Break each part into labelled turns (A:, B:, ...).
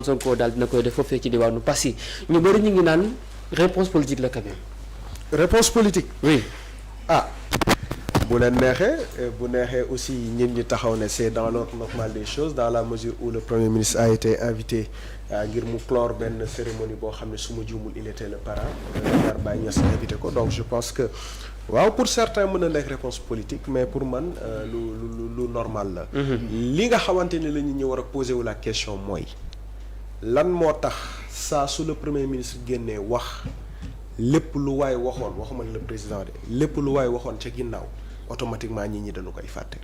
A: Sonko daal dina koy def foofee ci diwaanu Passy ñu bëri ñu ngi naan réponse politique la quand même.
B: réponse politique.
A: oui.
B: ah bu leen neexee bu neexee aussi ñun ñi taxaw ne c'est dans l'ordre normal des choses dans la mesure où le premier ministre a été invité ngir mu clore benn cérémonie boo xam ne su ma juumul il était le parrain Matar Baye Niass invité ko donc je pense que waaw pour certains mën na nekk réponse politique mais pour man lu normal la. li nga xamante ni la nit ñi war a poser wu la question mooy. lan moo tax saa su le premier ministre génnee wax lépp lu waay waxoon waxuma le président de lépp lu waay waxoon ca ginnaaw automatiquement nit ñi dañu koy fàtte.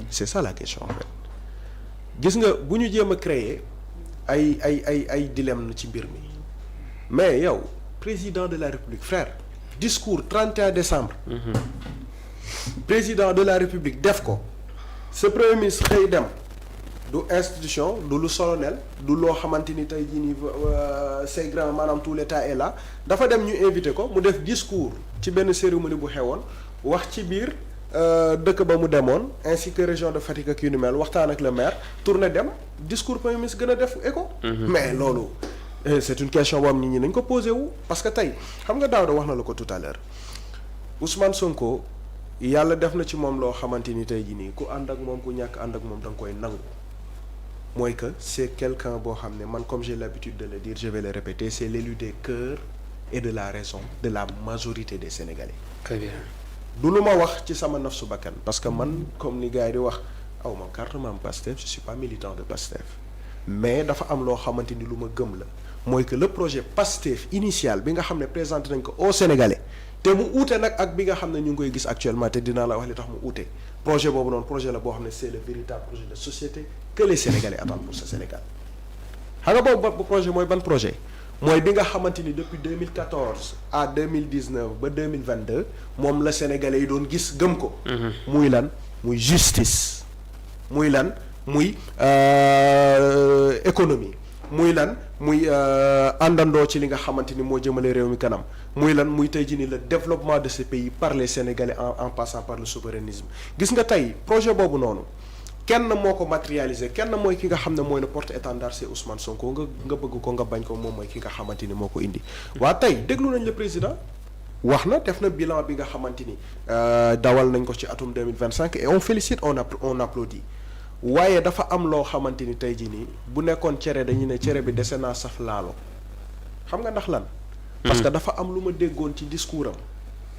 B: c'est ça la question en fait. gis nga bu ñu jéem a créer ay dilemme ci mbir mi mais yow président de la république frère discours 31 décembre. président de la république def ko ce premier ministre xëy dem. du institution du lu solennel du loo xamante ni tey jii nii c'est grand maanaam tout l'état est là dafa dem ñu invité ko mu def discours ci benn cérémonie bu xewoon wax ci biir dëkk ba mu demoon ainsi que région de Fatick ak yu ni mel waxtaan ak le maire tourné dem discours premier ministre gën a def écho. mais loolu c'est une question boo xam nit ñi nañ ko posé wu parce que tey xam nga Daouda wax na la ko tout à l'heure Ousmane Sonko yàlla def na ci moom loo xamante ni tey jii nii ku ànd ak moom ku ñàkk ànd ak moom da nga koy nangu. mooy que c'est quelqu'un boo xam ne man comme j'ai l'habitude de le dire je vais le répéter c'est l'élu des cœurs et de la raison de la majorité des Sénégalais.
A: très bien.
B: du lu ma wax ci sama nafsu bakkan parce que man comme ni gars yi di wax aw ma carte membre Pastef je suis pas militant de Pastef mais dafa am loo xamante ni lu ma gëm la mooy que le projet Pastef initial bi nga xam ne présenté nañ ko aux Sénégalais te mu uute nag ak bi nga xam ne ñu ngi koy gis actuellement te dinaa la wax li tax mu uute projet boobu noonu projet la boo xam ne c'est le véritable projet de société que les Sénégalais attendent pour ce Sénégal xam nga boobu projet mooy ban projet mooy bi nga xamante ni depuis 2014 à 2019 ba 2022 moom la Sénégalais yi doon gis gëm ko. muy lan muy justice muy lan muy économie muy lan muy àndandoo ci li nga xamante ni moo jëmale réew mi kanam muy lan muy tey jii ni le développement de ce pays par les Sénégalais en passant par le souverainisme gis nga tey projet boobu noonu kenn moo ko matérialiser kenn mooy ki nga xam ne mooy le porte-étendard c'est Ousmane Sonko nga bëgg ko nga bañ ko moom mooy ki nga xamante ni moo ko indi waa tey déglu nañ le président wax na def na bilan bi nga xamante ni dawal nañ ko ci atum 2025 et on félicite on applaudit waaye dafa am loo xamante ni tey jii nii bu nekkoon cere dañu ne cere bi dese naa saf laalo xam nga ndax lan. parce que dafa am lu ma déggoon ci discours am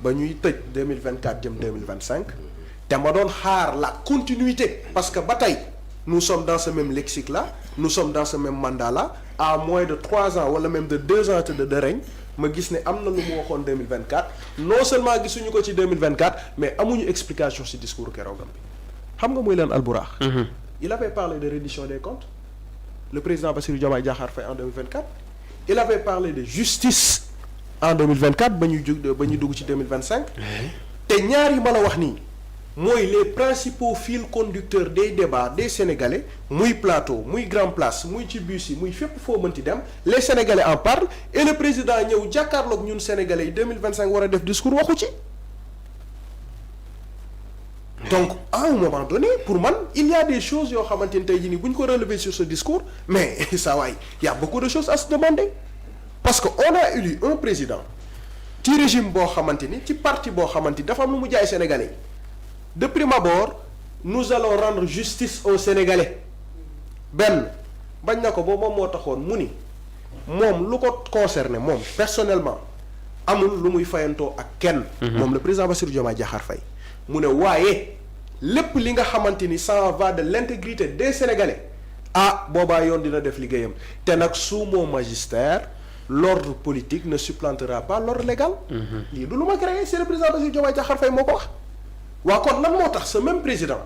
B: ba ñuy tëj 2024 jëm 2025 te ma doon xaar la continuité parce que ba tey nous sommes dans ce même lexique là nous sommes dans ce même mandat là à moins de 3 ans wala même de 2 ans de règne ma gis ne am na lu mu waxoon 2024 non seulement gisuñu ko ci 2024 mais amuñu explication ci discours keroogam bi. xam nga muy leen alburax il avait parlé de reddition des comptes le président Bassirou Diomaye Diakhar Faye en 2024 il avait parlé de justice en 2024 ba ñuy dugg ci 2025 te ñaar yi ma la wax nii mooy les principaux fils conducteurs des débats des Sénégalais muy plateau muy grand place muy ci bus yi muy fépp foo mënti dem les Sénégalais en parlent et le président ñëw jàkkaarloog ñun Sénégalais yi 2025 war a def discours waxu ci donc à un moment donné pour man il y a des choses yoo xamante ni tey jii nii bu ñu ko relever sur ce discours mais ça waay y a beaucoup de choses à se demander parce que on a élu un président ci régime boo xamante ni ci parti boo xamante ni dafa am lu mu jaay Sénégalais yi de prime abord nous allons rendre justice aux Sénégalais benn bañ na ko boobu moom moo taxoon mu ni moom lu ko concerné moom personnellement amul lu muy fayantoo ak kenn. moom le président Bassirou Diomaye Diakhar Faye mu ne waaye lépp li nga xamante ni ça va de l'intégrité des Sénégalais ah boobaa yoon dina def liggéeyam te nag sous mon magistère l'ordre politique ne supplantera pas l'ordre légal. lii du lu ma créé c'est le président Bassirou Diomaye Diakhar Faye moo ko wax. waa kon lan moo tax ce même président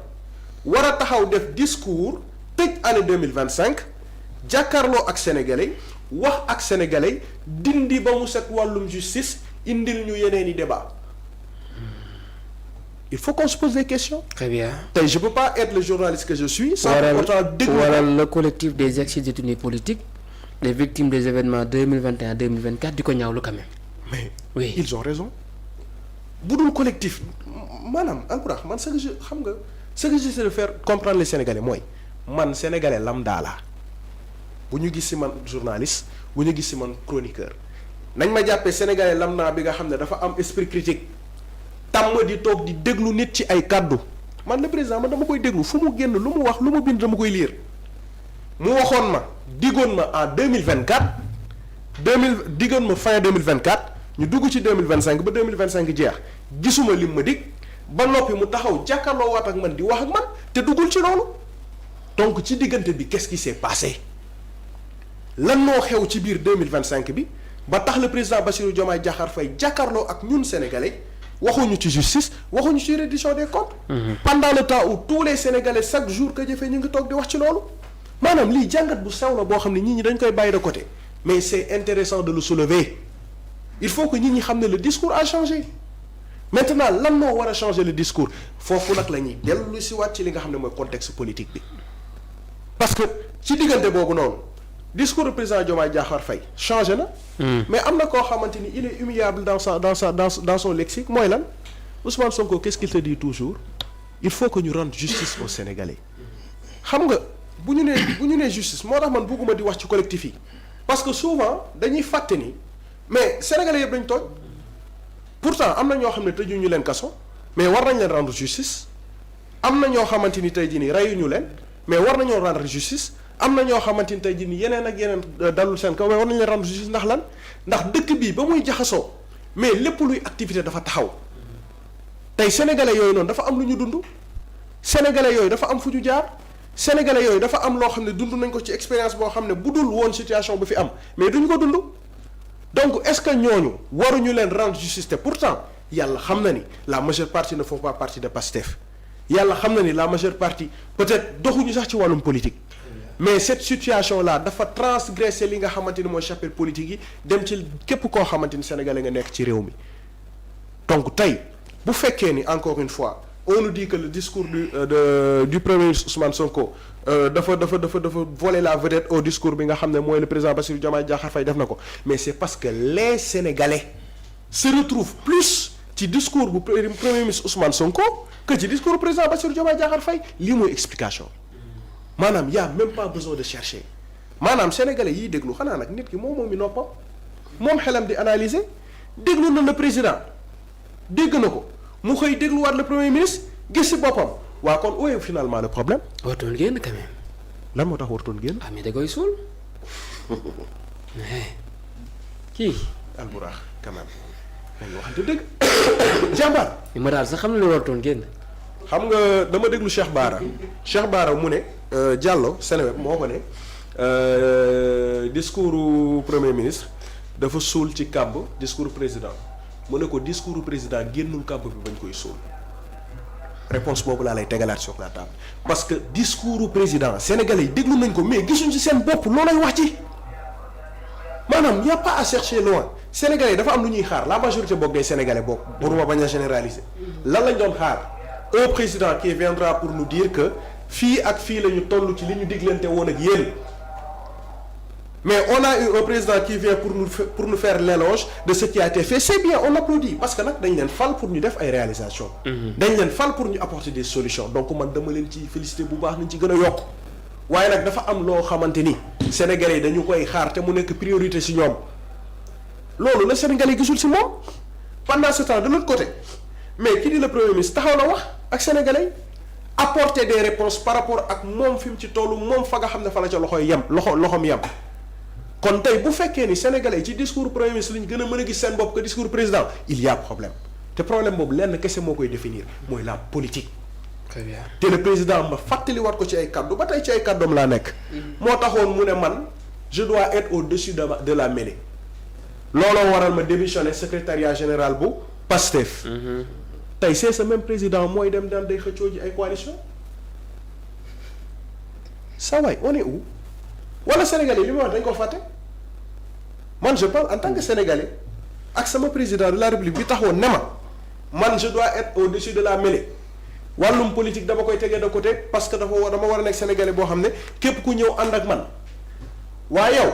B: war a taxaw def discours tëj année 2025 jàkkaarloo ak sénégalais wax ak sénégalais dindi ba mu set wàllum justice indil ñu yeneen i débat il faut qu'on se pose des questions.
A: très bien
B: tey je peux pas être le journaliste que je suis. sans pour autant déglu
A: waral le collectif des ex-détenus politiques les victimes des événements 2021 2024 di ko ñaawlu quand même.
B: mais
A: oui
B: ils ont raison bu dul collectif maanaam encourage man ce que je xam nga ce que j'essaie de faire comprendre les Sénégalais mooy man sénégalais lambda laa bu ñu gis si man journaliste bu ñu gis si man chroniqueur nañ ma jàppee sénégalais lambda bi nga xam ne dafa am esprit critique tàmm di toog di déglu nit ci ay kàddu man le président man dama koy déglu fu mu génn lu mu wax lu mu bind dama koy lire mu waxoon ma diggoon ma en 2024 diggoon ma fin 2024 ñu dugg ci 2025 ba 2025 jeex gisuma lim ma dig ba noppi mu taxaw jàkkaarloo waat ak man di wax ak man te duggul ci loolu donc ci diggante bi qu'est-ce qui s'est passé lan moo xew ci biir 2025 bi ba tax le président Bassirou Diomaye Diakhar Faye jàkkaarloo ak ñun sénégalais waxuñu ci justice waxuñu ci reddition des comptes. pendant le temps où tous les sénégalais chaque jour que jëfee ñu ngi toog di wax ci loolu maanaam lii jàngat bu sew la boo xam ne nit ñi dañ koy bàyyi de côté mais c'est intéressant de le soulever il faut que nit ñi xam ne le discours a changé maintenant lan moo war a changer le discours foofu nag la ñuy dellu si waat ci li nga xam ne mooy contexte politique bi parce que ci diggante boobu noonu discours du président Diomaye Diakhar Faye changé na. mais am na koo xamante ni il est immuable dans son lexique mooy lan Ousmane Sonko qu'est-ce qu'il te dit toujours il faut que ñu rendre justice aux Sénégalais xam nga bu ñu nee justice moo tax man bëgguma di wax ci collectif yi parce que souvent dañuy fàtte ni mais Sénégalais yëpp dañ tooñ pourtant am na ñoo xam ne tëjuñu leen kaso mais war nañ leen rendre justice am na ñoo xamante ni tey jii nii reyuñu leen mais war nañoo rendre justice am na ñoo xamante ni tey jii nii yeneen ak yeneen dalul seen kaw mais war nañ leen rendre justice ndax lan ndax dëkk bii ba muy jaxasoo mais lépp luy activité dafa taxaw tey sénégalais yooyu noonu dafa am lu ñu dund sénégalais yooyu dafa am fu ñu jaar sénégalais yooyu dafa am loo xam ne dund nañ ko ci expérience boo xam ne bu dul woon situation bu fi am mais duñu ko dund donc est-ce que ñooñu waruñu leen rendre justice te pourtant yàlla xam na ni la majeure partie ne font pas partie de Pastef yàlla xam na ni la majeure partie peut-être doxuñu sax ci wàllum politique mais cette situation là dafa transgresser li nga xamante ni mooy chapitre politique yi dem ci képp koo xamante ni sénégalais nga nekk ci réew mi donc tey bu fekkee ni encore une fois on nous dit que le discours du premier ministre Ousmane Sonko dafa voler la vedette au discours bi nga xam ne mooy le président Bassirou Diomaye Diakhar Faye def na ko mais c'est parce que les Sénégalais se retrouvent plus ci discours bu premier ministre Ousmane Sonko que ci discours du président Bassirou Diomaye Diakhar Faye lii mooy explication maanaam y a même pas besoin de chercher maanaam sénégalais yiy déglu xanaa nag nit ki moom mi noppam moom xelam di analyser déglu na le président dégg na ko mu xëy dégluwaat le premier ministre gis ci boppam waa kon où est finalement le problème.
A: wartoon génn quand même.
B: lan moo tax wartoon génn.
A: ah mais da koy suul kii.
B: Alburax quand même dañuy waxante dëgg jàmbaar.
A: ma daal sax xam na ne wartoon génn.
B: xam nga dama déglu Cheikh Bara mu ne Diallo Seneweb moo ko ne discours premier ministre dafa suul ci kàmb discours président mu ne ko discours président génnul kàmb bi bañ koy suul réponse boobu laa lay tegalaat sur la table parce que discours président sénégalais yi déglu nañ ko mais gisuñ ci seen bopp loolay wax ci maanaam y a pas à chercher loin sénégalais yi dafa am lu ñuy xaar la majorité boog des sénégalais boog pour ma bañ a généraliser lan lañ doon xaar un président qui viendra pour nous dire que fii ak fii la ñu toll ci li ñu diglante woon ak yéen mais on a eu un président qui vient pour nous faire l'éloge de ce qui a été fait c'est bien on applaudit parce que nag dañ leen fal pour ñu def ay réalisations. dañ leen fal pour ñu apporter des solutions donc man dama leen ci féliciter bu baax nañ ci gën a yokk waaye nag dafa am loo xamante ni Sénégalais yi dañu koy xaar te mu nekk priorité ci ñoom loolu la Sénégalais gisul ci moom pendant ce temps de l'autre côté mais ki di le premier ministre taxaw na wax ak Sénégalais apporter des réponses par rapport ak moom fi mu ci tollu moom fa nga xam ne fa la ca loxoom yem kon tey bu fekkee ni Sénégalais ci discours premier ministre lañ gën a mën a gis seen bopp que discours président il y a problème te problème boobu lenn kese moo koy définir mooy la politique.
A: très bien
B: te le président ma fàttaliwaat ko ci ay kaddu ba tey ci ay kaddoom laa nekk. moo taxoon mu ne man je dois être au-dessus de la mêlée. looloo waral ma démissionné secrétariat général bu PASTEF. tey c'est ce même président mooy dem daan day xëccoo ji ay coalition saa waay on est où wala Sénégalais li ma wax dañ ko fàtte man je parle en tant que Sénégalais ak sama président de la République bi taxawoon ne ma man je dois être au-dessus de la mêlée wàllum politique dama koy tegee de côté parce que dama war a nekk Sénégalais boo xam ne képp ku ñëw ànd ak man waaye yow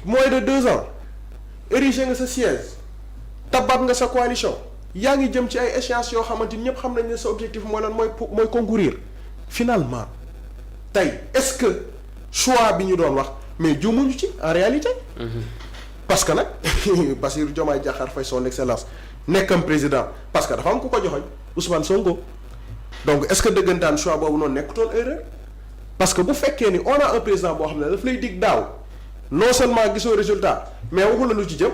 B: moins de 2 ans érigé nga sa siège tabaat nga sa coalition yaa ngi jëm ci ay échéances yoo xamante ni ñëpp xam nañ ne sa objectif mooy lan mooy concourir finalement tey est-ce que choix bi ñu doon wax mais juumuñu ci en réalité. parce que nag Bassirou Diomaye Diakhar Faye son excellence nekkam président parce que dafa am ku ko joxoñ Ousmane Sonko donc est-ce que dëggantaan choix boobu noonu nekkutoon erreur parce que bu fekkee ni on a un président boo xam ne daf lay dig daaw non seulement gisoo résultat mais waxu la lu ci jëm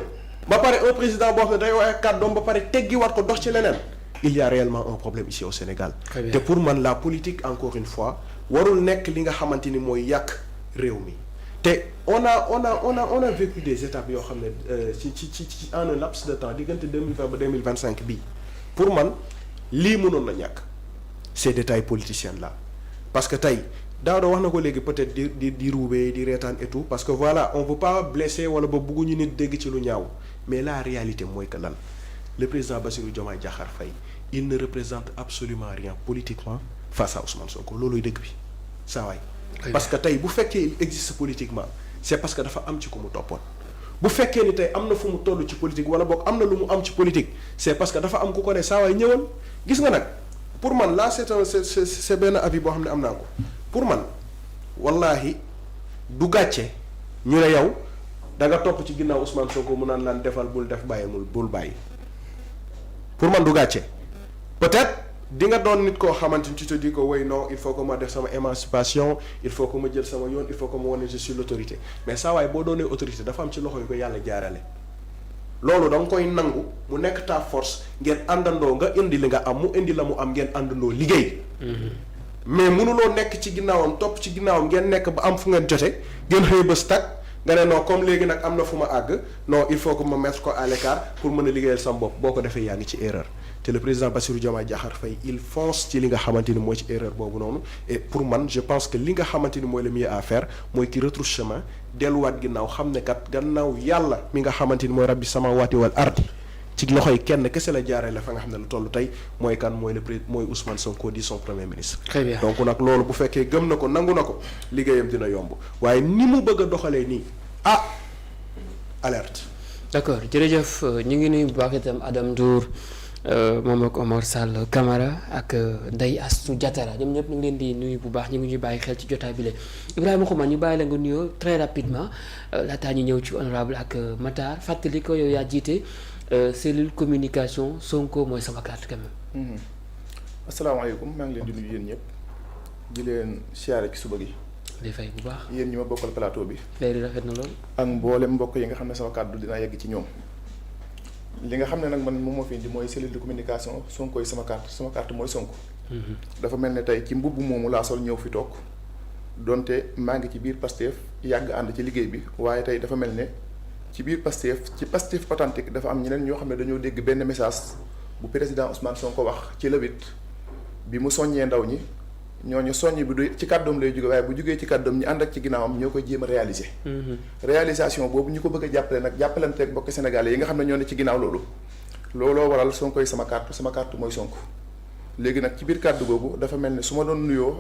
B: ba pare un président boo xam ne day wax ak kàddoom ba pare teggi war ko dox ci leneen il y a réellement un problème ici au Sénégal. te pour man la politique encore une fois warul nekk li nga xamante ni mooy yàq réew mi. te on a vécu des étapes yoo xam ne ci en un laps de temps diggante 2020 ba 2025 bii pour man lii mënoon na ñàkk ces détails politiciens là parce que tey Daouda wax na ko léegi peut-être di ruubee di reetaan et tout parce que voilà on veut pas blesser wala ba bëgguñu nit dégg ci lu ñaaw mais la réalité mooy que lan le président Bassirou Diomaye Diakhar Faye il ne représente absolument rien politiquement face à Ousmane Sonko looluy dëgg bi saa waay parce que tey bu fekkee il existe politiquement c'est parce que dafa am ci ku mu toppoon bu fekkee ni tey am na fu mu toll ci politique wala boog am na lu mu am ci politique c'est parce que dafa am ku ko ne saa waay ñëwal gis nga nag pour man là c'est benn avis boo xam ne am naa ko pour man wallahi du gàcce ñu ne yow da nga topp ci ginnaaw Ousmane Sonko mu naan laan defal bul def bàyyi bul bàyyi pour man du gàcce peut-être. di nga doon nit koo xamante ni tu te dis que way non il faut que ma def sama émancipation il faut que ma jël sama yoon il faut que ma wane je suis l'autorité mais saa waay boo doonee autorité dafa am ci loxo yu ko yàlla jaarale loolu da nga koy nangu mu nekk ta force ngeen àndandoo nga indi li nga am mu indi la mu am ngeen àndandoo liggéey mais mënuloo nekk ci ginnaawam topp ci ginnaawam ngeen nekk ba am fu ngeen jote ngeen xëy bés tag nga ne non comme léegi nag am na fu ma àgg non il faut que ma mettre ko à l'écart pour mën a liggéeyal sama bopp boo ko defee yaa ngi ci erreur te le président Bassirou Diomaye Diakhar Faye il fonce ci li nga xamante ni mooy ci erreur boobu noonu et pour man je pense que li nga xamante ni mooy le mieux à faire mooy ki retrousse chemin delluwaat ginnaaw xam ne kat gannaaw yàlla mi nga xamante ni mooy rabbi samawati wal ardi ci loxoy kenn kese la jaaree la fa nga xam ne lu toll tey mooy kan mooy mooy Ousmane Sonko di son premier ministre.
A: Très bien.
B: donc nag loolu bu fekkee gëm na ko nangu na ko liggéeyam dina yomb waaye ni mu bëgg a doxalee nii alerte.
A: d'accord jërëjëf ñu ngi nuyu bu baax itam Adam Ndour moom ak Omar Sall Camara ak Ndeye Astou Diatara ñoom ñëpp ñu ngi leen di nuyu bu baax ñu ngi ñuy bàyyi xel ci jotaay bi la Ibrahima Xuma ñu bàyyi la nga nuyoo très rapidement laataa ñu ñëw ci honorable ak Matar fàttali ko yow yaa jiite cellule communication Sonko mooy sama carte quand même.
C: asalaamaaleykum maa ngi leen di nuyu yéen ñëpp di leen siyaare ci suba gi.
A: di fay bu baax
C: yéen ñi ma bokkal plateau bi.
A: léegi rafet na lool.
C: ak mboolem mbokk yi nga xam ne sama kàddu dina yegg ci ñoom. li nga xam ne nag man moom moo fi indi mooy cellule de communication Sonko yi sama carte mooy Sonko. dafa mel ne tey ci mbubb moomu laa sol ñëw fi toog donte maa ngi ci biir Pastef yàgg ànd ci liggéey bi waaye tey dafa mel ne ci biir Pastef authentique dafa am ñeneen ñoo xam ne dañoo dégg benn message bu président Ousmane Sonko wax ci le 8 bi mu soññee ndaw ñi ñooñu soññ bi du ci kàddoom lay jóge waaye bu jógee ci kàddoom ñi ànd ak ci ginnaawam ñoo koy jéem a réaliser. réalisation boobu ñu ko bëgg a jàppale nag jàppalanteeg mbokki Sénégalais yi nga xam ne ñoo ne ci ginnaaw looloo waral Sonko yi sama carte mooy Sonko léegi nag ci biir kàddu googu dafa mel ne su ma doon nuyoo